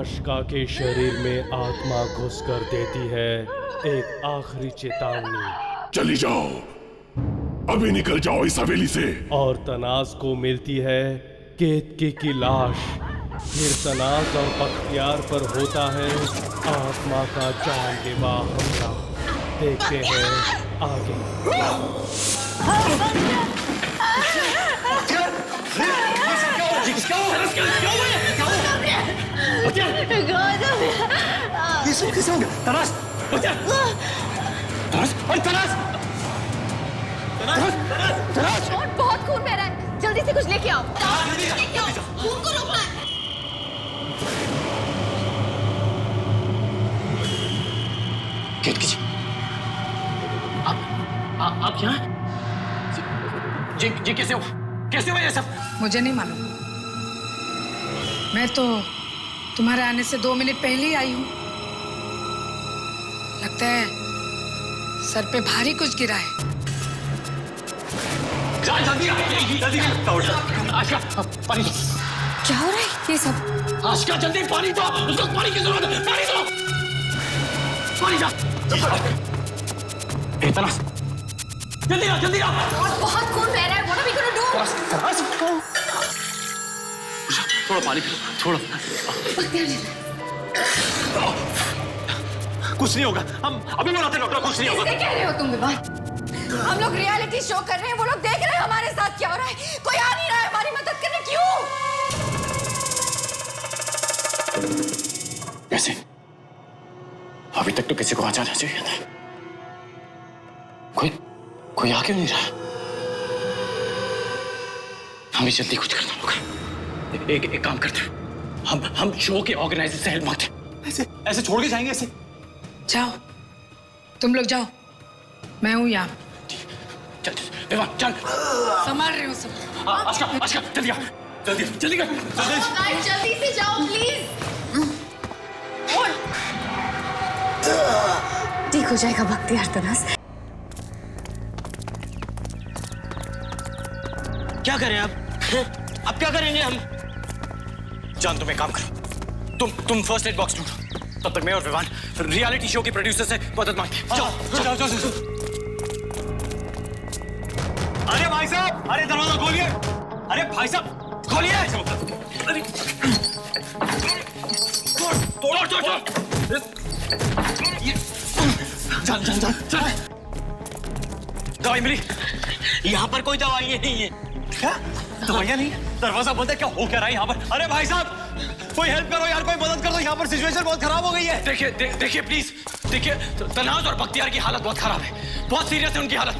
आशिका के शरीर में आत्मा घुस कर देती है एक आखिरी चेतावनी। चली जाओ, अभी निकल जाओ इस हवेली से। और तनाज को मिलती है केतकी की लाश। फिर तनाज और बख्तियार पर होता है आत्मा का जानलेवा हमला। देखते हैं आगे। ये सब कैसे हो गया? तराश! तराश! बहुत खून बह रहा है, जल्दी से कुछ लेके आओ। लेके आओ, खून को रोकना है। केतकी जी, आप यहाँ? जी कैसे हो ये सब? मुझे नहीं मालूम। मैं तो तुम्हारे आने से 2 मिनट पहले ही आई हूँ। लगता है सर पे भारी कुछ गिरा है। जल्दी आशिका, पानी दो। क्या हो रहा है ये सब? आशिका जल्दी पानी दो, उसको पानी की जरूरत है। पानी दो, पानी दो। तनाज, जल्दी आ। बहुत खून बह रहा है। What are we gonna do? थोड़ा पानी पी लो, थोड़ा। कुछ नहीं होगा, हम अभी बुलाते डॉक्टर। कुछ नहीं होगा। कैसे कह रहे हो तुम विवान? हम लोग रियलिटी शो कर रहे हैं, वो लोग देख रहे हैं हमारे साथ क्या हो रहा है। कोई आ नहीं रहा है हमारी मदद करने। क्यों? कैसे? अभी तक तो किसी को आ जाना चाहिए था। कोई आ क्यों नहीं रहा? हमें जल्दी कुछ करना होगा। एक काम करते हैं, हम शो के ऑर्गेनाइजर से हेल्प मांगते हैं। ऐसे छोड़ के जाएंगे ऐसे? जाओ, तुम लोग जाओ, मैं हूँ यहाँ। चल विवान, चल। संभाल रही हूँ सब। आशिका जल्दी आ, जल्दी कर। जल्दी से जाओ प्लीज। ठीक हो जाएगा बख्तियार तनाज। क्या करें अब क्या करेंगे हम? जान, तुम एक काम करो, तुम फर्स्ट एड बॉक्स ढूंढो, तब तक मैं और विवान रियलिटी शो के प्रोड्यूसर से मदद मांगते हैं। जाओ। अरे भाई साहब, अरे दरवाजा खोलिए। अरे भाई साहब खोलिए। अरे तोड़। चल। दवाई मिली? यहाँ पर कोई दवाई नहीं है। क्या दवाइयाँ नहीं? दरवाजा बंद है, क्या हो क्या रहा है यहाँ पर? अरे भाई साहब, कोई हेल्प करो यार, कोई मदद कर दो, यहाँ पर सिचुएशन बहुत खराब हो गई है। देखिए प्लीज, देखिए तनाज और बख्तियार की हालत बहुत खराब है, बहुत सीरियस है उनकी हालत।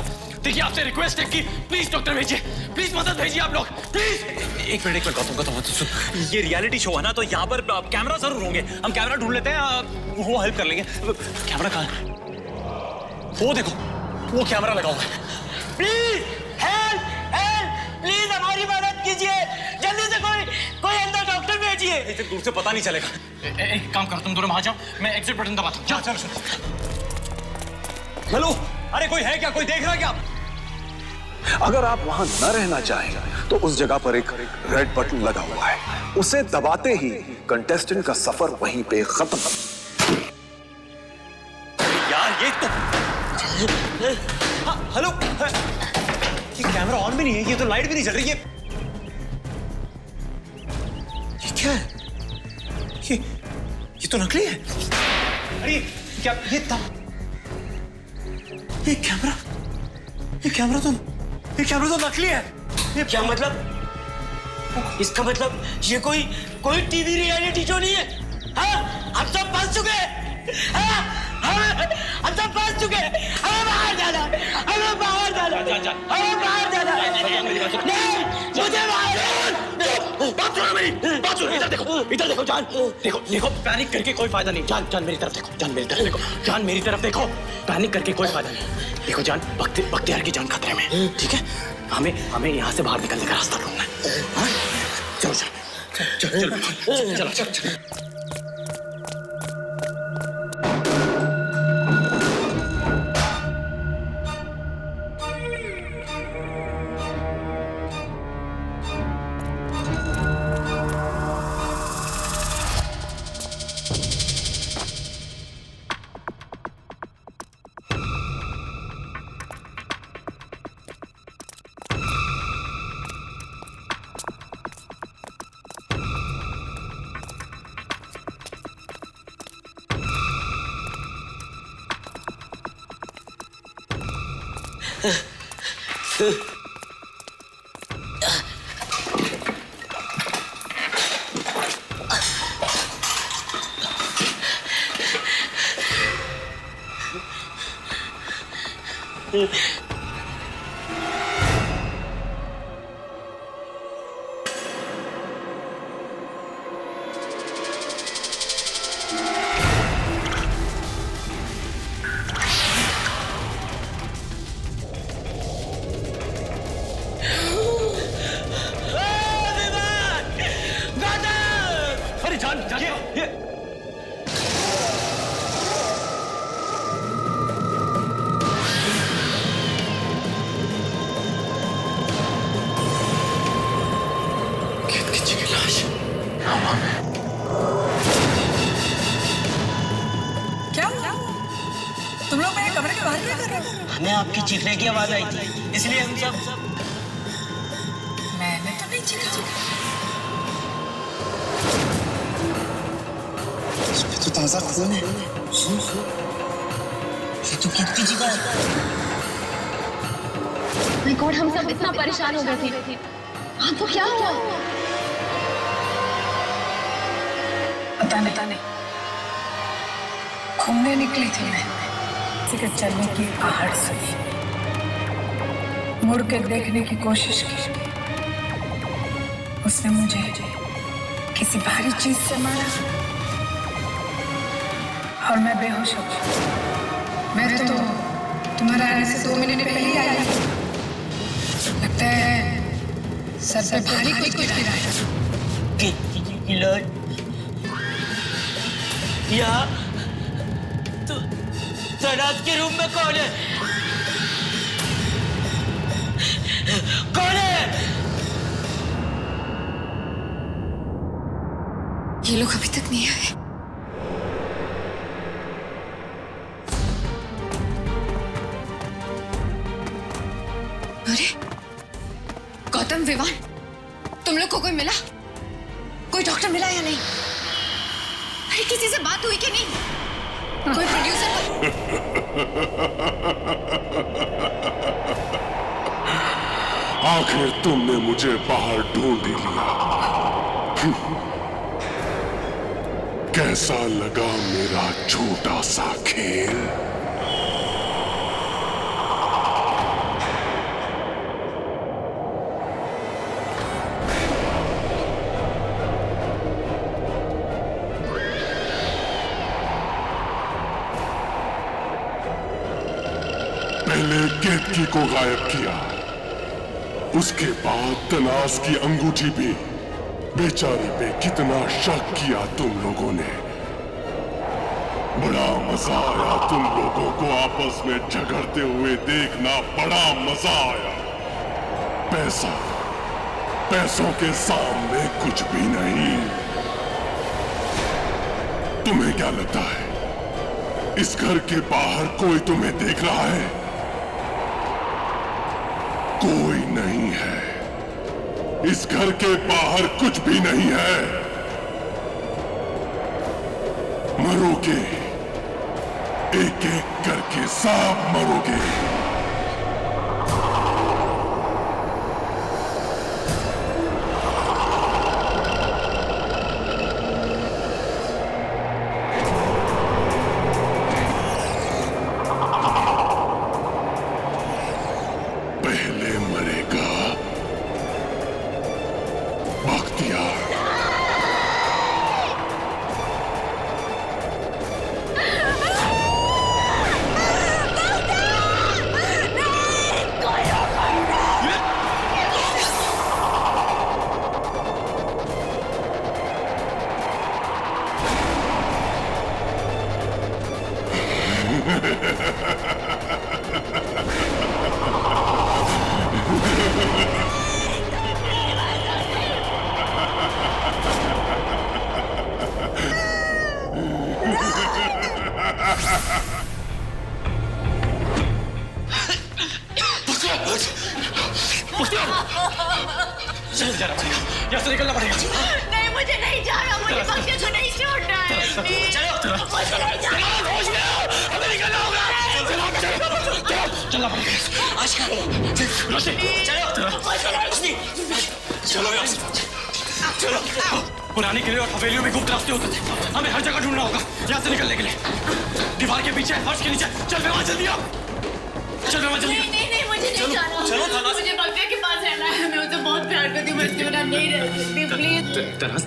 देखिए आपसे रिक्वेस्ट है कि प्लीज डॉक्टर भेजिए, प्लीज मदद भेजिए आप लोग, प्लीज। एक मिनट गौतम, सुन, ये रियलिटी शो है ना, तो यहाँ पर कैमरा जरूर होंगे। हम कैमरा ढूंढ लेते हैं, वो हेल्प कर लेंगे। कैमरा कहाँ है? वो देखो, वो कैमरा लगा हुआ है। प्लीज हेल्प, प्लीज हमारी मदद कीजिए, जल्दी से कोई अंदर डॉक्टर भेजिए। इतने दूर से पता नहीं चलेगा। एक काम करो, तुम दोनों वहां जाओ, मैं एग्जिट बटन दबाता हूँ। चलो। हेलो, अरे कोई है क्या? कोई देख रहा है क्या? अगर आप वहां न रहना चाहें तो उस जगह पर एक रेड बटन लगा हुआ है, उसे दबाते ही कंटेस्टेंट का सफर वहीं पे खत्म। यार ये तो हेलो, ये कैमरा ऑन भी नहीं है, ये तो लाइट भी नहीं जल रही है। ये क्या है? ये तो नकली है। अरे क्या ये कैमरा तो नकली है। ये क्या मतलब? इसका मतलब ये कोई टीवी रियलिटी शो नहीं है। हाँ, हम सब फंस चुके हैं। हम सब फंस चुके हैं। हमें बाहर जाना। नहीं, मुझे बात सुनो, इधर देखो जान, देखो पैनिक करके कोई फायदा नहीं। जान मेरी तरफ देखो, पैनिक करके कोई फायदा नहीं। देखो जान, बख्तियार की जान खतरे में, ठीक है? हमें यहाँ से बाहर निकलने का रास्ता ढूंढना है। चलो। अरे जान ये किसी की लाश हवा में। क्या हुआ? तुम लोग मेरे कमरे के बाहर क्या कर रहे हो? हमें आपकी चीखने की आवाज आई थी, इसलिए हम सब मैंने तो नहीं चीखा। इसमें तो ताजा खून है। ये तो कितनी जगह है। माय गॉड, हम सब इतना परेशान हो गए थे। हाँ तो क्या हुआ? पता नहीं। घूमने निकली थी मैं, किसी के चलने की आहट सुनी, मुड़ के देखने की कोशिश की। उसने मुझे किसी भारी चीज से मारा और मैं बेहोश हो गई। मैं तो तुम्हारे आने से 2 मिनट पहले ही आई। लगता है सर पे भारी कुछ गिरा है। यहाँ तो तनाज के रूम में कौन है? कौन है? ये लोग अभी तक नहीं आए। अरे गौतम, विवान, तुम लोग को कोई मिला? कोई डॉक्टर मिला या नहीं? अरे किसी से बात हुई कि नहीं? कोई प्रोड्यूसर? आखिर तुमने मुझे बाहर ढूंढ ही लिया। कैसा लगा मेरा छोटा सा खेल? पहले केतकी को गायब किया, उसके बाद तनास की अंगूठी भी। बेचारी पे कितना शक किया तुम लोगों ने। बड़ा मजा आया तुम लोगों को आपस में झगड़ते हुए देखना, बड़ा मजा आया। पैसों के सामने कुछ भी नहीं। तुम्हें क्या लगता है इस घर के बाहर कोई तुम्हें देख रहा है? कोई नहीं है। इस घर के बाहर कुछ भी नहीं है। मरोगे, एक एक करके सब मरोगे। पहले मरेगा बख्तियार। चल जाना पड़ेगा, यहाँ से निकलना पड़ेगा। नहीं, मुझे नहीं जाना। मुझे बख्तियार को नहीं छोड़ना है। चलो, मुझे नहीं जाना। हमें निकलना होगा। चलो, निकलना पड़ेगा। आशिका, रोशनी, चलो, रोशनी, चलो यार, चलो। पुराने किले और हवेलियों में गुप्त रास्ते होते थे, हमें हर जगह ढूंढना होगा यहाँ से निकलने के लिए। दीवार के पीछे, फर्श के नीचे, चल विवाह जल्दी आओ, चल विवाह जल्दी। नहीं, मुझे नहीं जाना। चलो तनास, मुझे भव्या के पास रहना है, मैं उसे बहुत प्यार करती हूँ, मैं उसके बिना नहीं रह सकती, प्लीज। तनास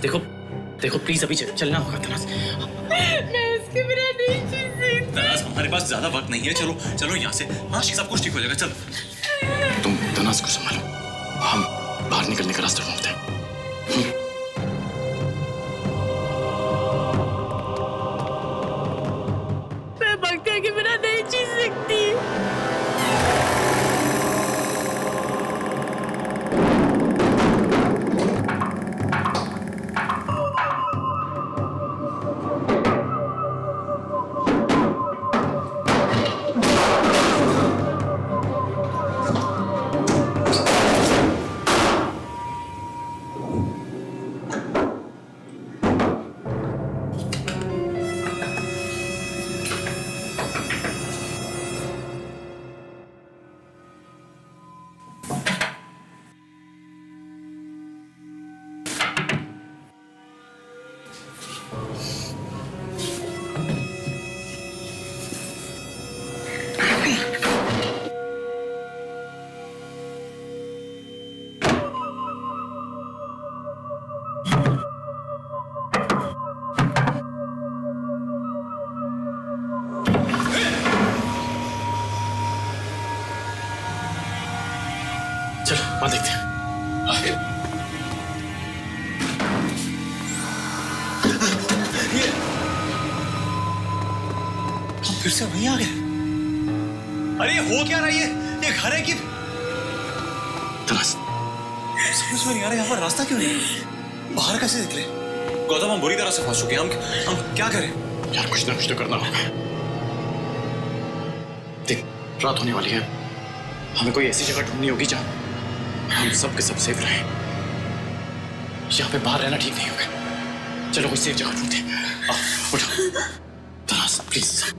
देखो प्लीज अभी चलना होगा तनास। मैं उसके बिना नहीं जी सकती। तनास हमारे पास ज्यादा वक्त नहीं है, चलो यहाँ से। हाँ सब कुछ ठीक हो जाएगा, चल। तुम तनास को संभालो, हम बाहर निकलने का रास्ता ढूंढते हैं। मैं भव्या के बिना नहीं जी सकती। चलो वहां देखते हैं। हम फिर से वहीं आ गए। अरे ये हो क्या रहा है? ये घर है कि तलाश? समझ में नहीं आ रहा यहाँ पर रास्ता क्यों नहीं? बाहर कैसे निकले? गौतम हम बुरी तरह से फंस चुके हैं, हम क्या करें? यार कुछ ना कुछ तो करना होगा। देख रात होने वाली है, हमें कोई ऐसी जगह ढूंढनी होगी जहाँ हम सब के सब सेफ रहें। यहाँ पे बाहर रहना ठीक नहीं होगा। चलो कोई सेफ जगह ढूंढते हैं। उठो तनास प्लीज।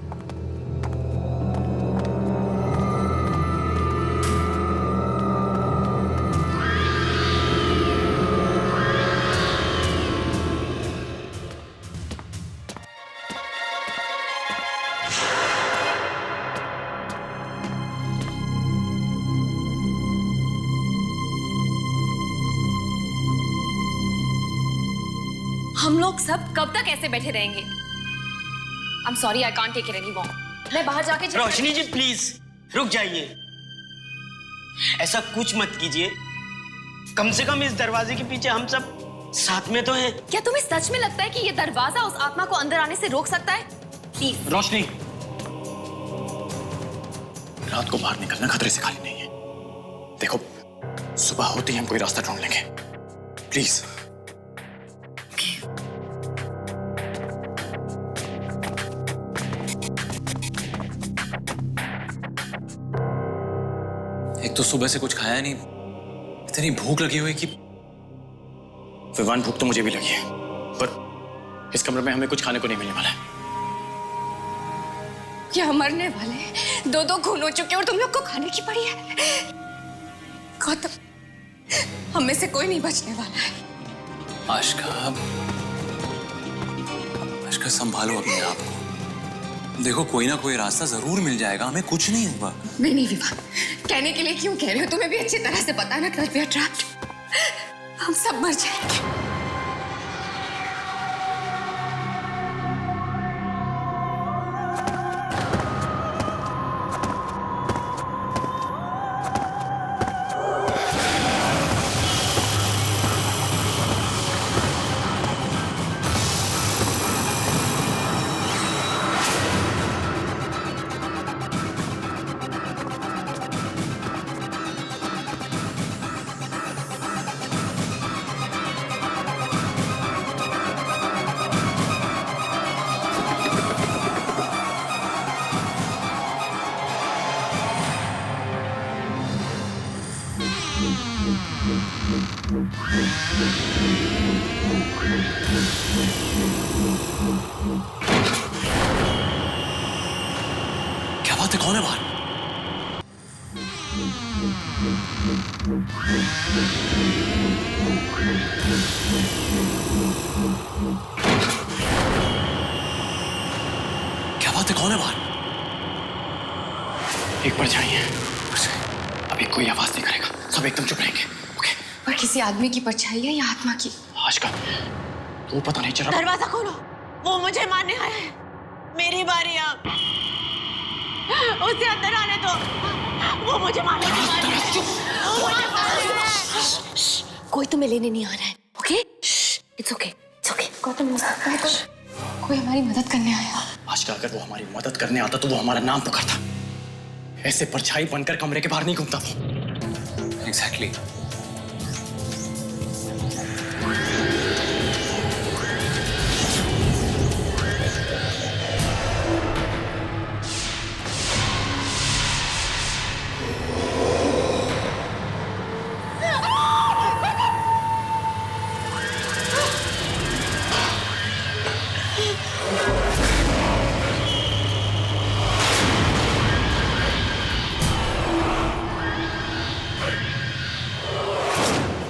हम लोग सब कब तक ऐसे बैठे रहेंगे? I'm sorry, I can't take it anymore. मैं बाहर जाके रोशनी जी प्लीज रुक जाइए, ऐसा कुछ मत कीजिए। कम से कम इस दरवाजे के पीछे हम सब साथ में तो हैं। क्या तुम्हें सच में लगता है कि ये दरवाजा उस आत्मा को अंदर आने से रोक सकता है? प्लीज रोशनी, रात को बाहर निकलना खतरे से खाली नहीं है। देखो सुबह होते ही हम कोई रास्ता ढूंढ लेंगे, प्लीज। एक तो सुबह से कुछ खाया नहीं, इतनी भूख लगी हुई कि विवान भूख तो मुझे भी लगी है, पर इस कमरे में हमें कुछ खाने को नहीं मिलने वाला है। क्या मरने वाले दो खून हो चुके और तुम लोग को खाने की पड़ी है? गौतम, हम में से कोई नहीं बचने वाला है। आशिका संभालो अपने आप को। देखो कोई ना कोई रास्ता जरूर मिल जाएगा, हमें कुछ नहीं होगा। नहीं विवान, कहने के लिए क्यों कह रहे हो? तुम्हें भी अच्छी तरह से पता ना that we are trapped। हम सब मर जाएंगे। क्या बात है, कौन है बाहर? क्या बात है, कौन है बाहर? एक परछाई है, अभी कोई आवाज नहीं करेगा, सब एकदम चुप रहेंगे। ओके? और किसी आदमी की परछाई है या आत्मा की? आज का वो पता नहीं चला। दरवाजा खोलो, वो मुझे मारने आया है। मेरी बारी अब। उसे अंदर आने दो, वो मुझे मारने आया है। वो मुझे मारने आया है। कोई तुम्हें लेने नहीं आ रहा है। Okay? It's okay, it's okay. Gautam, हो सकता है कोई हमारी मदद करने आया। आज का अगर वो हमारी मदद करने आता तो वो हमारा नाम पुकारता। ऐसे परछाई बनकर कमरे के बाहर नहीं घूमता वो। एग्जैक्टली।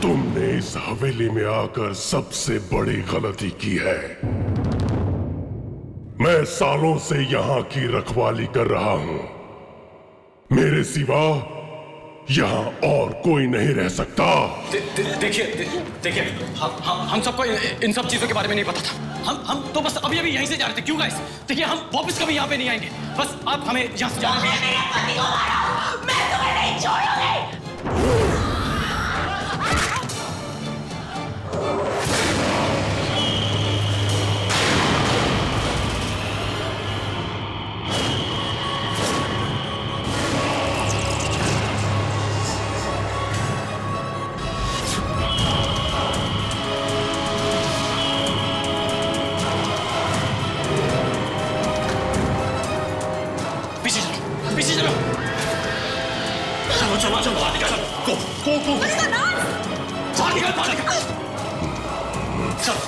तुमने इस हवेली में आकर सबसे बड़ी गलती की है। मैं सालों से यहाँ की रखवाली कर रहा हूँ। मेरे सिवा यहाँ और कोई नहीं रह सकता। देखिए, हम सबको इन सब चीजों के बारे में नहीं पता था। हम तो बस अभी यहीं से जा रहे थे। क्यों गाइस? देखिए, हम वापस कभी यहाँ पे नहीं आएंगे। बस आप हमें यहाँ से जाने दीजिए। मैं तुम्हें नहीं छोड़ूंगी। पीछे चलो। चलो बाहर निकल। गो। बाहर निकल। चलो।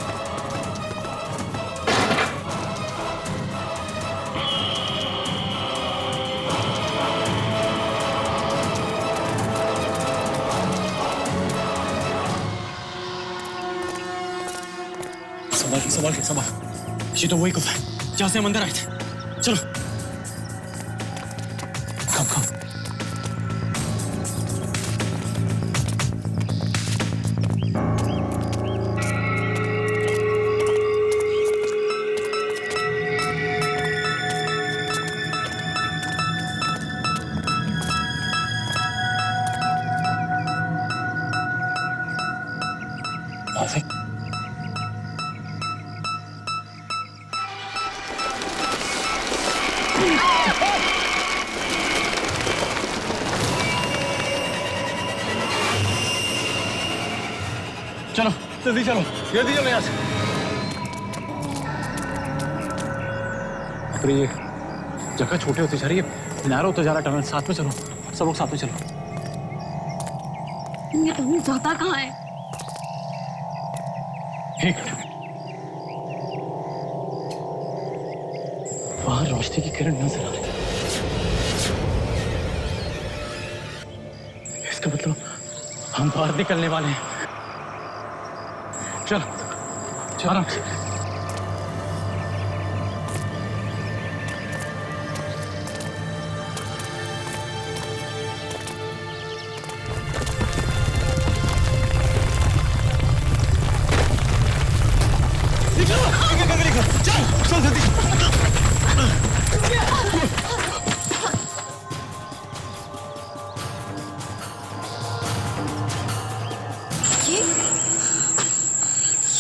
संभाल। ये तो वही गुफा है जहाँ से हम अंदर आए थे। चलो। Come. चलो जल्दी चलो यहाँ से। अरे ये जगह छोटी होती जा रही है, नैरो होता जा रहा टनल। साथ में चलो, सब लोग साथ में चलो। ये तुम जाता कहाँ है? एक मिनट। बाहर रोशनी की किरण नजर आ रही है। इसका मतलब हम बाहर निकलने वाले हैं। चलो आराम से। चल जल्दी।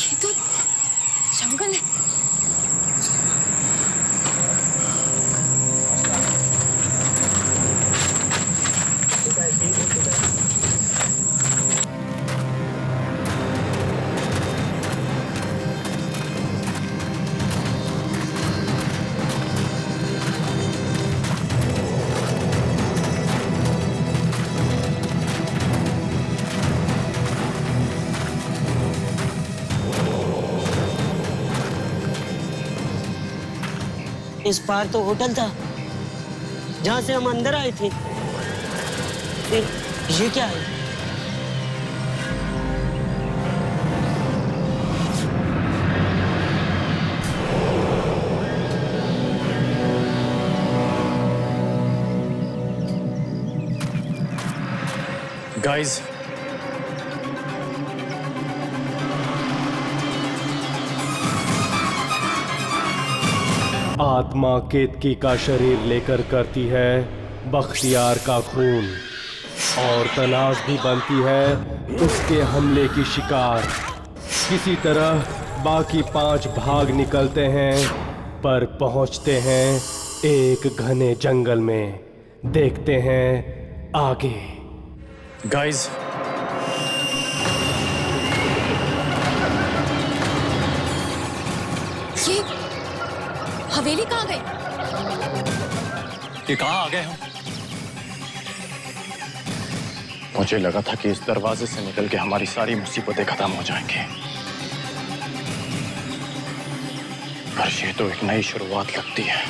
ये तो जंगल है। इस पार तो होटल था जहां से हम अंदर आए थे। फिर ये क्या है? गाइस, आत्मा केतकी का शरीर लेकर करती है बख्तियार का खून और तनाज भी बनती है उसके हमले की शिकार। किसी तरह बाकी 5 भाग निकलते हैं पर पहुंचते हैं एक घने जंगल में। देखते हैं आगे। गाइस, ये हवेली कहाँ गई? ये कहाँ आ गए हम? मुझे लगा था कि इस दरवाजे से निकल के हमारी सारी मुसीबतें खत्म हो जाएंगी, पर ये तो एक नई शुरुआत लगती है।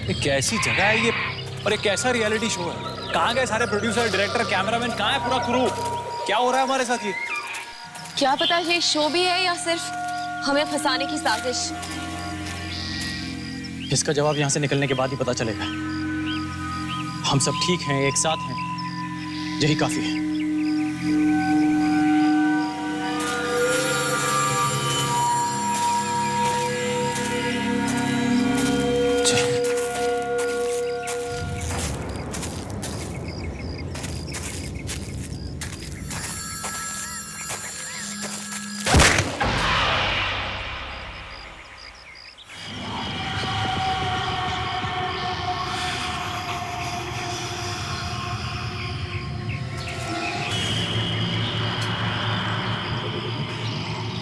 ये कैसी जगह है ये, और ये कैसा रियलिटी शो है? कहाँ गए सारे प्रोड्यूसर, डायरेक्टर, कैमरामैन? कहाँ है पूरा क्रू? क्या हो रहा है हमारे साथ ये? क्या पता ये शो भी है या सिर्फ हमें फंसाने की साजिश। इसका जवाब यहां से निकलने के बाद ही पता चलेगा। हम सब ठीक हैं, एक साथ हैं, यही काफी है।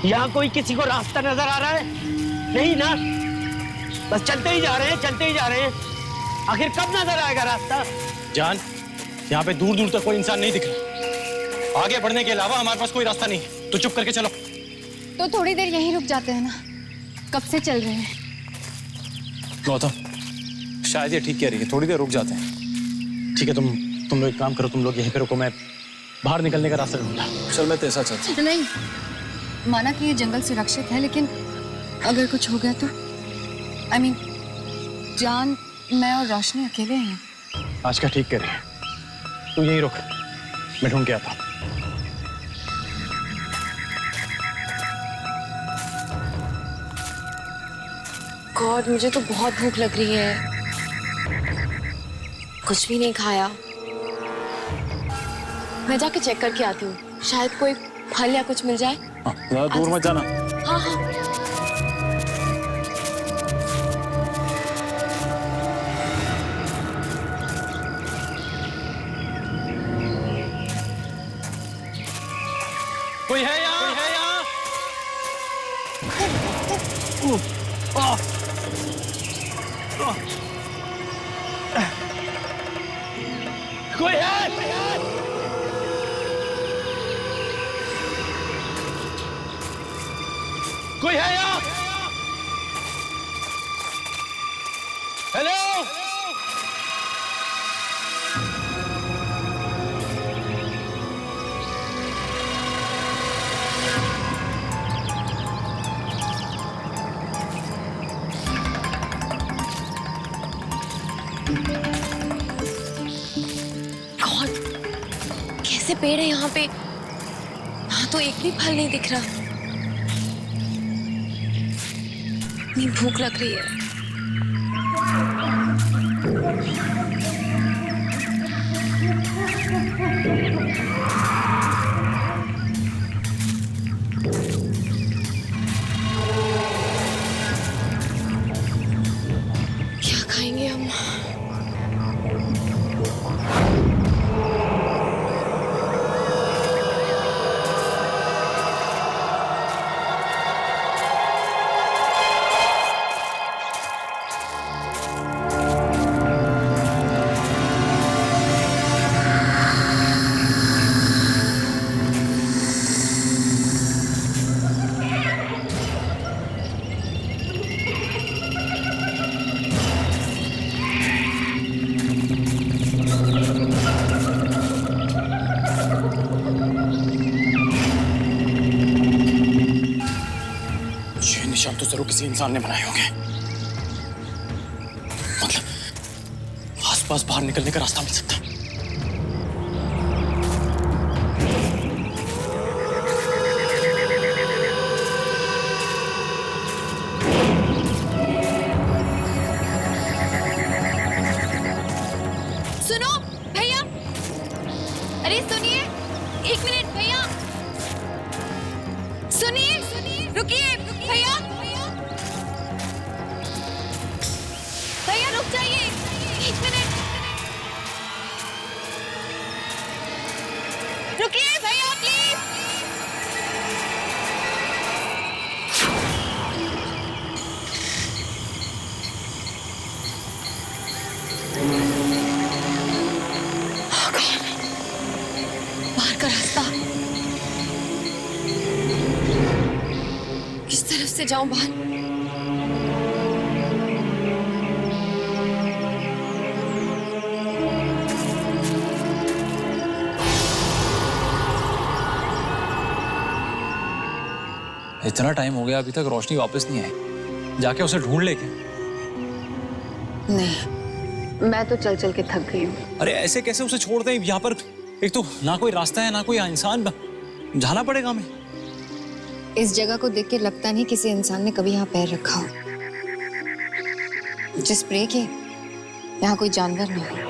यहाँ कोई किसी को रास्ता नजर आ रहा है? नहीं ना, बस चलते ही जा रहे हैं, चलते ही जा रहे हैं। आखिर कब नजर आएगा रास्ता? जान, यहाँ पे दूर दूर तक कोई इंसान नहीं दिख रहा। आगे बढ़ने के अलावा हमारे पास कोई रास्ता नहीं। तो चुप करके चलो। तो थोड़ी देर यहीं रुक जाते हैं ना, कब से चल रहे हैं। गौतम, शायद ये ठीक कह रही है, थोड़ी देर रुक जाते हैं। ठीक है, तुम लोग एक काम करो, तुम लोग यहीं पे रुको, मैं बाहर निकलने का रास्ता ढूंढता। चल, मैं तेरे साथ चलता। नहीं, माना कि ये जंगल सुरक्षित है, लेकिन अगर कुछ हो गया तो I mean, जान, मैं और रोशनी अकेले हैं। आज का ठीक कह रही है, तू यहीं रुक, मैं ढूंढ के आता हूँ। गॉड, मुझे तो बहुत भूख लग रही है, कुछ भी नहीं खाया। मैं जाके चेक करके आती हूँ, शायद कोई फल या कुछ मिल जाए। ज़्यादा दूर मत जाना। हाँ हाँ। कोई है यहाँ? कोई है यहाँ? कोई है? कोई है यहाँ? हेलो? गॉड, कैसे पेड़ है यहाँ पे? यहाँ तो एक भी फल नहीं दिख रहा। इतनी भूख लग रही है। क्या खाएंगे हम? निशान तो जरूर किसी इंसान ने बनाए होंगे। आसपास बाहर निकलने का रास्ता मिल सकता है। सुनो भैया, अरे सुनिए, एक मिनट भैया, सुनिए सुनिए, रुकिए भैया, भैया रुक जाइए, एक मिनट, रुकिए भैया प्लीज। बाहर का रास्ता, किस तरफ से जाऊं बाहर? इतना टाइम हो गया, अभी तक रोशनी वापस नहीं आई। जाके उसे ढूंढ ले क्या? नहीं, मैं तो चल चल के थक गई हूँ। अरे ऐसे कैसे उसे छोड़ दें यहाँ पर? एक तो ना कोई रास्ता है ना कोई इंसान, जाना पड़ेगा हमें। इस जगह को देख के लगता नहीं किसी इंसान ने कभी यहाँ पैर रखा हो। जिस स्प्रे के यहाँ कोई जानवर नहीं।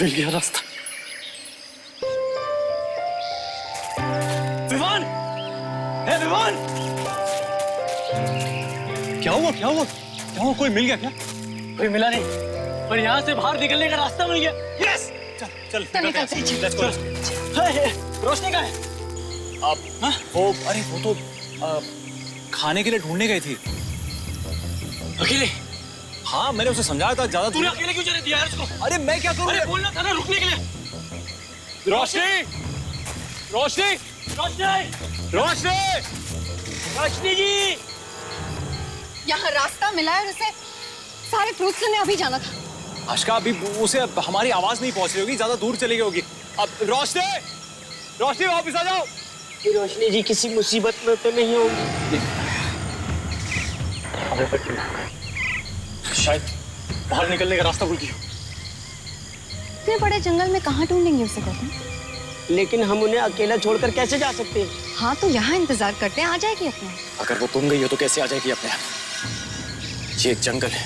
मिल गया रास्ता। विवान, हे विवान, क्या हुआ क्या हुआ क्या हुआ? कोई मिल गया क्या? कोई मिला नहीं, पर यहाँ से बाहर निकलने का रास्ता मिल गया। यस, चल चल निकलते हैं, लेट्स गो। रोशनी कहाँ है? वो अरे वो तो खाने के लिए ढूंढने गई थी। अकेले? हाँ, मैंने उसे समझाया था ज्यादा। तूने अकेले क्यों जाने दिया यार उसको? अरे मैं क्या करूँ? अरे बोलना था ना रुकने के लिए। रोशनी, रोशनी, रोशनी, रोशनी, रोशनी जी, यहाँ रास्ता मिला है और उसे सारे फ्रूट्स लेने अभी जाना था। आशिका, अभी उसे हमारी आवाज नहीं पहुंच रही होगी, ज्यादा दूर चली गई होगी। अब रोशनी, रोशनी वापस आ जाओ। रोशनी जी किसी मुसीबत में तो नहीं होगी? शायद बाहर निकलने का रास्ता भूल गई। इतने बड़े जंगल में कहाँ ढूंढेंगे उसे गौतम? लेकिन हम उन्हें अकेला छोड़कर कैसे जा सकते हैं? हाँ तो यहाँ इंतजार करते हैं, आ जाएगी अपने। अगर वो गुम गई हो तो कैसे आ जाएगी अपने आप? ये एक जंगल है,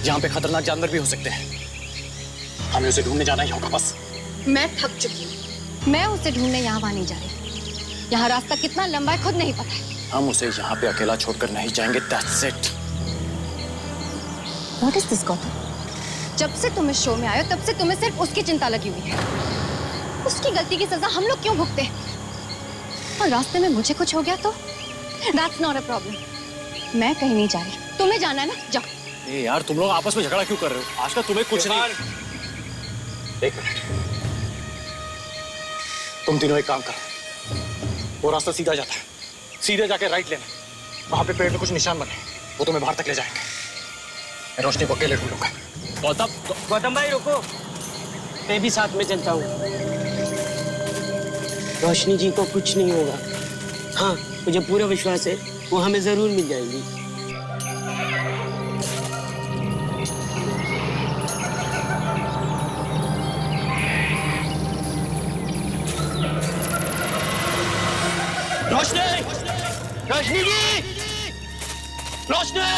यहाँ पे खतरनाक जानवर भी हो सकते हैं। हमें उसे ढूंढने जाना ही होगा बस। मैं थक चुकी हूँ, मैं उसे ढूंढने यहाँ वहाँ नहीं जा रही। यहाँ रास्ता कितना लंबा है खुद नहीं पता है। हम उसे यहाँ पे अकेला छोड़कर नहीं जाएंगे। That's it. What is this Gautam? जब से तुम इस शो में आए हो तब से तुम्हें सिर्फ उसकी चिंता लगी हुई है। उसकी गलती की सजा हम लोग क्यों भुगते? और रास्ते में मुझे कुछ हो गया तो? That's not a problem. मैं कहीं नहीं जा रही, तुम्हें जाना है ना, जाओ। ए यार, तुम लोग आपस में झगड़ा क्यों कर रहे हो? आज का तुम्हें कुछ नहीं। एक मिनट, तुम तीनों एक काम करो, वो रास्ता सीधा जाता है, सीधे जाके राइट लेना, वहां पे पेड़ में कुछ निशान बने, वो तुम्हें बाहर तक ले जाएंगे। मैं रोशनी को अकेले ढूंढूंगा। गौतम भाई रुको, मैं भी साथ में चलता हूँ। रोशनी जी को कुछ नहीं होगा। हाँ, मुझे पूरा विश्वास है वो हमें जरूर मिल जाएगी। रोशनी, रोशनी जी, रोशनी,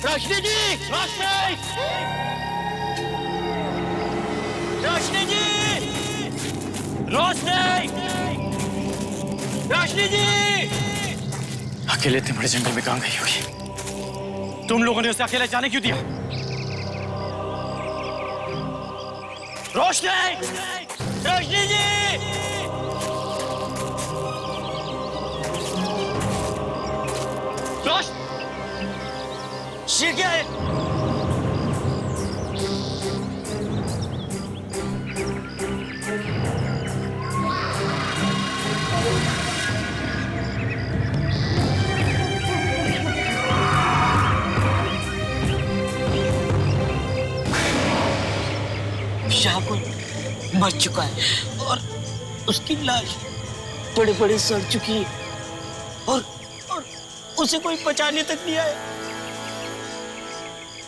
रोशनी जी, रोशनी, रोशनी जी, रोशनी, रोशनी जी। अकेले इतने बड़े जंगल में कहां गई होगी? तुम लोगों ने उसे अकेले जाने क्यों दिया? रोशनी, रोशनी जी, ये क्या है? शाहकुल मर चुका है और उसकी लाश बड़े बड़े सड़ चुकी है और उसे कोई बचाने तक नहीं आया।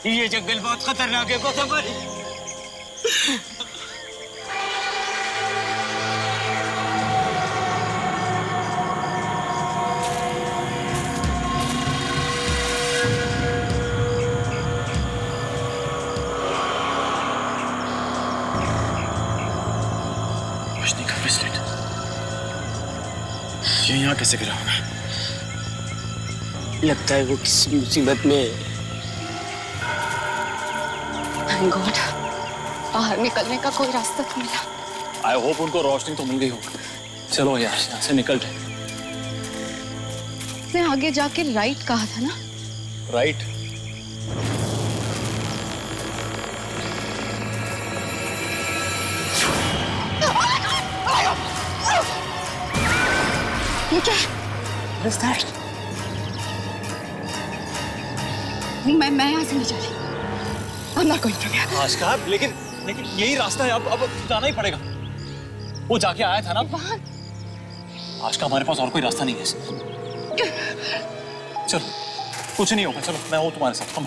ये जंगल बहुत खतरनाक है गौतम भाई। रोशनी का ब्रेसलेट ये यहाँ कैसे गिरा होगा? लगता है वो किसी मुसीबत में है। Thank God, बाहर निकलने का कोई रास्ता तो मिला। आई होप उनको रोशनी तो मिल गई होगी। चलो यार यहाँ से निकलते हैं। उसने आगे जाके राइट कहा था ना? राइट? ये क्या है? What is that? मैं यहाँ से नहीं जा रही। I'm not going to get it. Aska, लेकिन यही रास्ता है, अब जाना ही पड़ेगा। वो जाके आया था ना वहाँ। आस्का, हमारे पास और कोई रास्ता नहीं है। चलो, कुछ नहीं होगा, चलो मैं हूँ तुम्हारे साथ। कम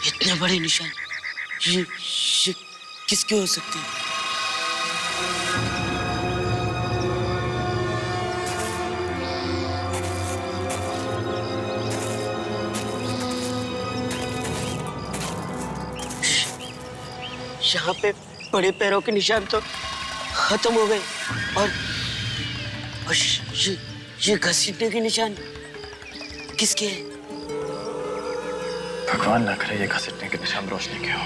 इतने बड़े निशान ये किसके हो सकते हैं? यहाँ पे बड़े पैरों के निशान तो खत्म हो गए और ये घसीटने के निशान किसके हैं? भगवान ना करे ये घसीटने के निशान रोशनी के हो,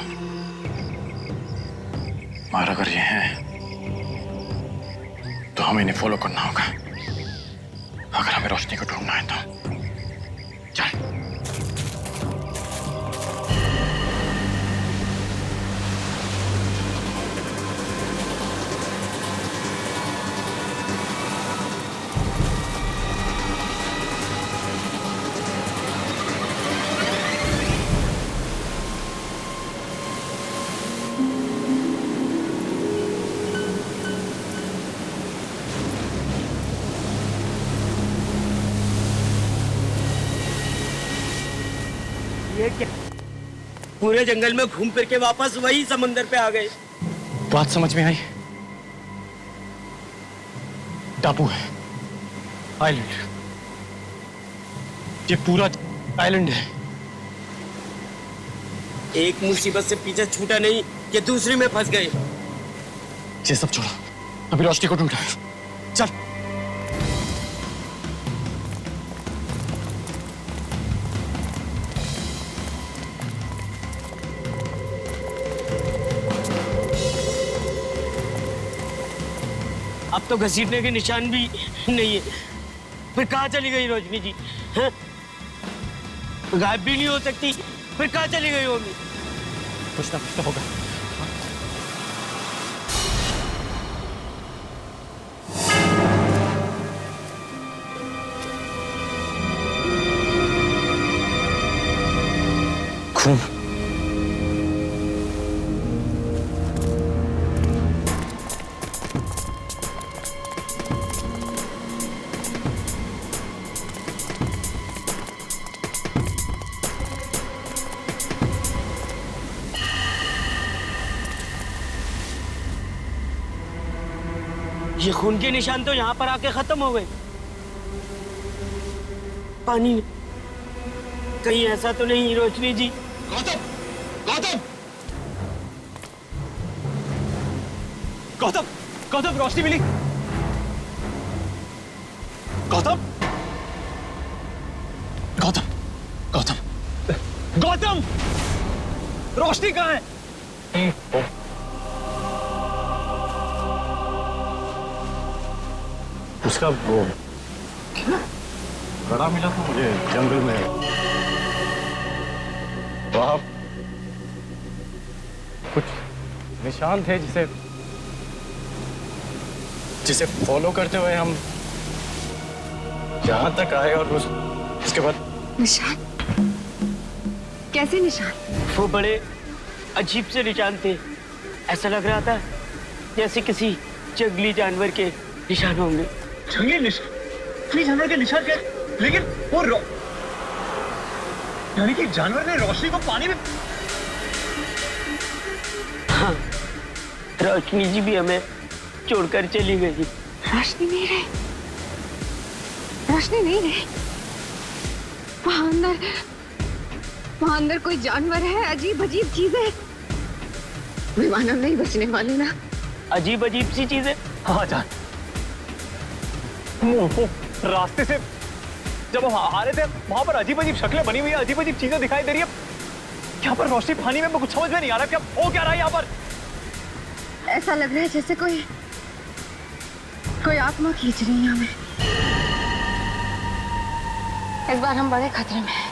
मगर अगर ये हैं तो हमें इन्हें फॉलो करना होगा अगर हमें रोशनी को ढूंढना है तो। चल। ये क्या? पूरे जंगल में घूम फिर के वापस वही समंदर पे आ गए। बात समझ में आई? टापू है, आइलैंड। ये पूरा आइलैंड है। एक मुसीबत से पीछे छूटा नहीं, ये दूसरी में फंस गए। ये सब छोड़ो, अभी रोशनी को ढूंढना है। चल। अब तो घसीटने के निशान भी नहीं है। फिर कहाँ चली गई रोशनी जी? हैं? गायब भी नहीं हो सकती, फिर कहाँ चली गई होगी? कुछ ना होगा। खून। ये खून के निशान तो यहाँ पर आके खत्म हो गए। पानी में कहीं ऐसा तो नहीं रोशनी जी? गौतम, गौतम, गौतम, गौतम, रोशनी मिली। गौतम, गौतम, गौतम, गौतम, रोशनी कहाँ है? उसका वो बड़ा मिला था मुझे जंगल में। वहाँ कुछ निशान थे जिसे फॉलो करते हुए हम यहाँ तक आए और उसके बाद। निशान? कैसे निशान? वो बड़े अजीब से निशान थे। ऐसा लग रहा था जैसे किसी जंगली जानवर के निशान होंगे। जंगली जानवर के निशान क्या? लेकिन वो यानी कि जानवर ने रोशनी को पानी में। हाँ, रोशनी जी भी हमें छोड़कर चली गई। रोशनी नहीं रही, रोशनी नहीं रही। वहां अंदर कोई जानवर है, अजीब अजीब चीजें। विमान हम नहीं बचने वाले ना। अजीब अजीब सी चीजें? हाँ जान, वो रास्ते से जब हम आ रहे थे वहां पर अजीब अजीब शक्लें बनी हुई है, अजीब अजीब चीजें दिखाई दे रही है। यहाँ पर रोशनी पानी में कुछ समझ में नहीं आ रहा क्या हो क्या रहा है यहाँ पर। ऐसा लग रहा है जैसे कोई आत्मा खींच रही है हमें। इस बार हम बड़े खतरे में हैं।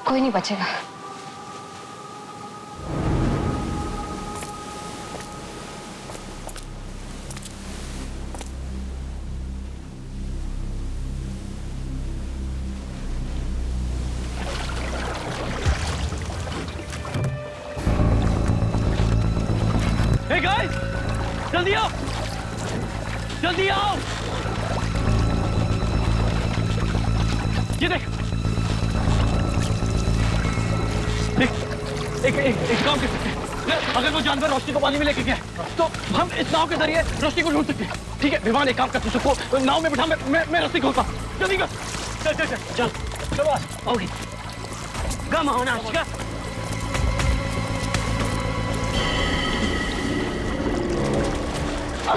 कोई नहीं बचेगा। Hey guys, जल्दी आओ, जल्दी आओ। ये देख, एक काम कर सकते हैं। अगर वो जानवर रोशनी को पानी में लेके गया तो हम इस नाव के जरिए रोशनी को ढूंढ सकते हैं। ठीक है विमान, एक काम कर, तू सबको नाव में बिठा, मैं रोशनी खोलता हूँ। जल्दी कर, चल चल चल चल चलो। ओके, कम होना आशिका।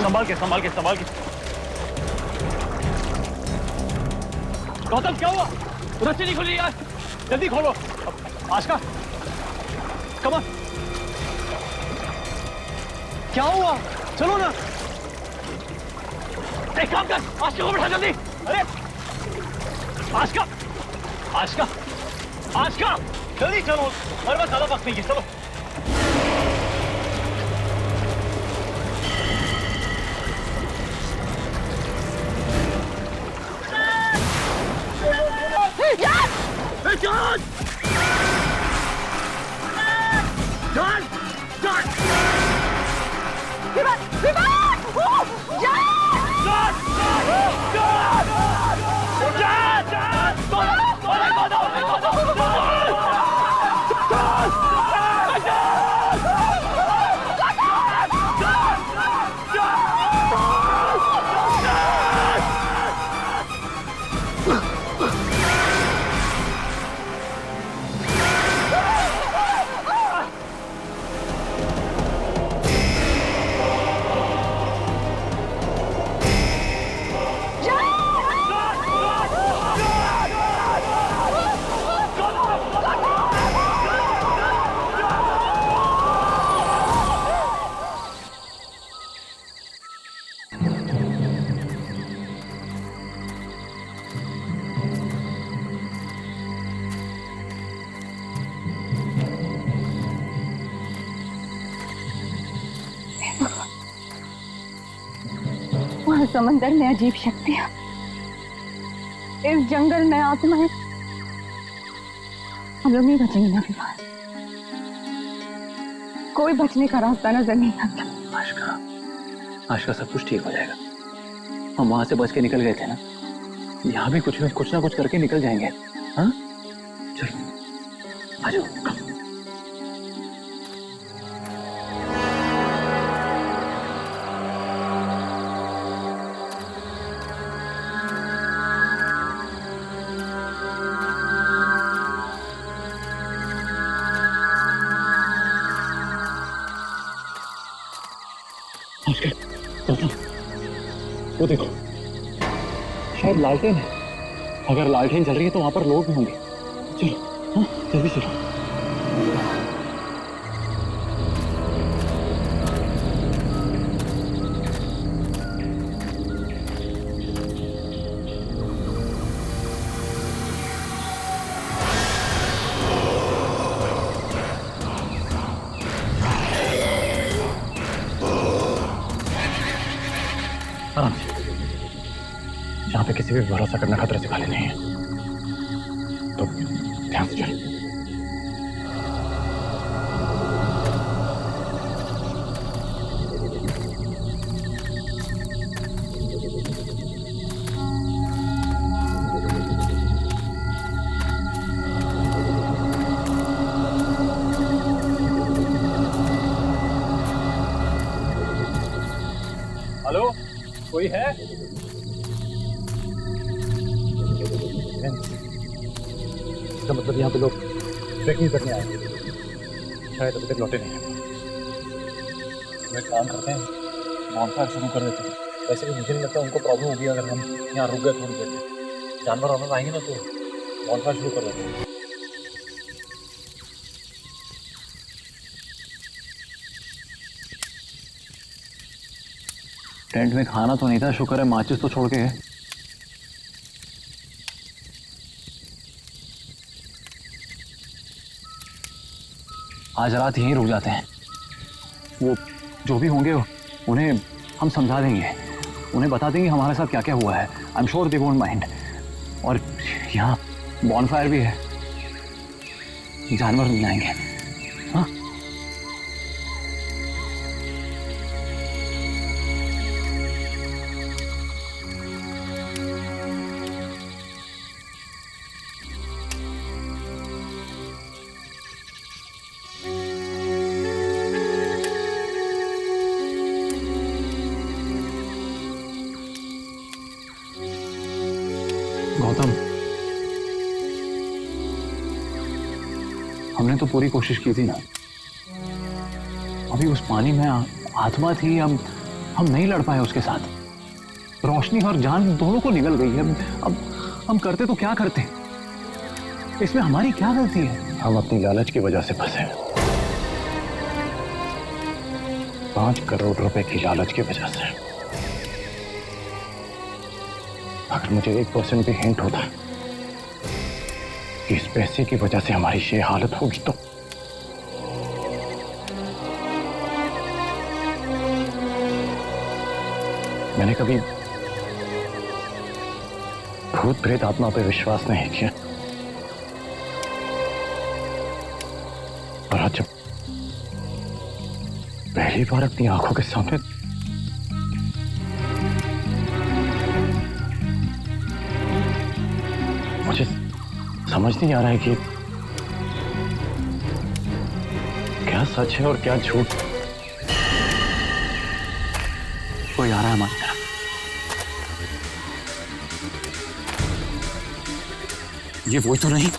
संभाल के संभाल के संभाल के। गौतम क्या हुआ? रस्सी नहीं खुली यार, जल्दी खोलो। Ashika come on. क्या हुआ? चलो ना, एक काम कर, आशिका को बैठा जल्दी। अरे आशिका, आशिका, आशिका जल्दी चलो, हमारे पास ज्यादा वक्त नहीं है। चलो John! John! John! विमान! विमान! John! John! John! John! John! यहाँ समंदर में अजीब शक्तियां, इस जंगल में आत्माएं। हम लोग नहीं बचेंगे ना विवान, कोई बचने का रास्ता नजर नहीं आता। आशका सब कुछ ठीक हो जाएगा। हम वहां से बच के निकल गए थे ना, यहाँ भी कुछ ना कुछ करके निकल जाएंगे। हाँ चलो आ जाओ। वो देखो, शायद लालटेन है। अगर लालटेन जल रही है तो वहां पर लोग भी होंगे। चलो, हाँ जल्दी चलो। आराम से, यहाँ पे किसी भी भरोसा करना खतरे से खाली नहीं है, तो ध्यान से चलो। हेलो, कोई है? इसका मतलब यहाँ पे लोग ट्रैकिंग करने आए हैं, शायद अभी तक लौटे नहीं हैं। तो एक काम करते हैं, बॉनफायर शुरू कर देते हैं। वैसे भी मुझे नहीं लगता उनको प्रॉब्लम होगी अगर हम यहाँ रुक गए थोड़ी देर में। जानवर वानवर आएंगे ना तो बॉनफायर शुरू कर देते हैं। टेंट में खाना तो नहीं था, शुक्र है माचिस तो छोड़ के है। आज रात यहीं रुक जाते हैं। वो जो भी होंगे उन्हें हम समझा देंगे, उन्हें बता देंगे हमारे साथ क्या क्या हुआ है। I am sure they won't mind. और यहाँ बॉनफायर भी है, जानवर नहीं आएंगे। हाँ गौतम, हमने तो पूरी कोशिश की थी ना। अभी उस पानी में आत्मा थी, हम नहीं लड़ पाए उसके साथ। रोशनी और जान दोनों को निकल गई है। अब हम करते तो क्या करते? इसमें हमारी क्या गलती है? हम अपनी लालच की वजह से फंसे। 5 करोड़ रुपए की लालच की वजह से। अगर मुझे 1% भी हिंट होता कि इस पैसे की वजह से हमारी ये हालत होगी तो मैंने कभी भूत प्रेत आत्मा पे विश्वास नहीं किया। और आज जब पहली बार अपनी आंखों के सामने मुझे समझ नहीं आ रहा है कि क्या सच है और क्या झूठ। कोई आ रहा है हमारी तरफ। ये वो तो नहीं?